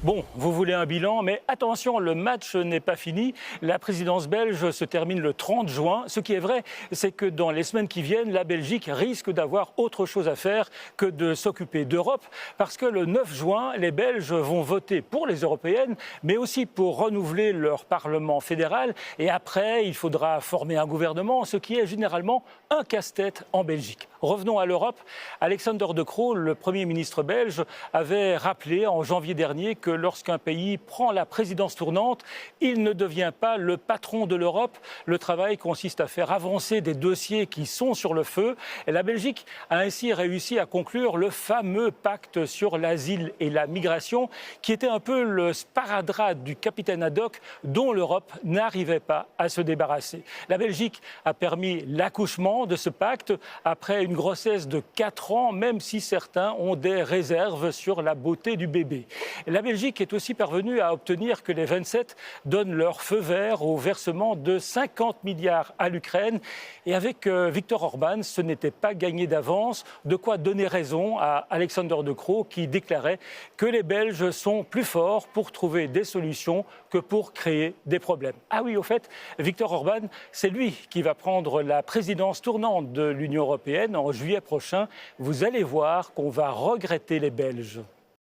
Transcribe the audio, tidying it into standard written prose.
Bon, vous voulez un bilan, mais attention, le match n'est pas fini. La présidence belge se termine le 30 juin. Ce qui est vrai, c'est que dans les semaines qui viennent, la Belgique risque d'avoir autre chose à faire que de s'occuper d'Europe, parce que le 9 juin, les Belges vont voter pour les européennes, mais aussi pour renouveler leur Parlement fédéral. Et après, il faudra former un gouvernement, ce qui est généralement un casse-tête en Belgique. Revenons à l'Europe. Alexander De Croo, le Premier ministre belge, avait rappelé en janvier dernier que lorsqu'un pays prend la présidence tournante, il ne devient pas le patron de l'Europe. Le travail consiste à faire avancer des dossiers qui sont sur le feu. Et la Belgique a ainsi réussi à conclure le fameux pacte sur l'asile et la migration, qui était un peu le sparadrap du capitaine Haddock dont l'Europe n'arrivait pas à se débarrasser. La Belgique a permis l'accouchement de ce pacte après une grossesse de 4 ans, même si certains ont des réserves sur la beauté du bébé. La Belgique est aussi parvenue à obtenir que les 27 donnent leur feu vert au versement de 50 milliards à l'Ukraine. Et avec Viktor Orban, ce n'était pas gagné d'avance, de quoi donner raison à Alexander De Croo qui déclarait que les Belges sont plus forts pour trouver des solutions que pour créer des problèmes. Ah oui, au fait, Viktor Orban, c'est lui qui va prendre la présidence tournante de l'Union européenne en juillet prochain. Vous allez voir qu'on va regretter les Belges.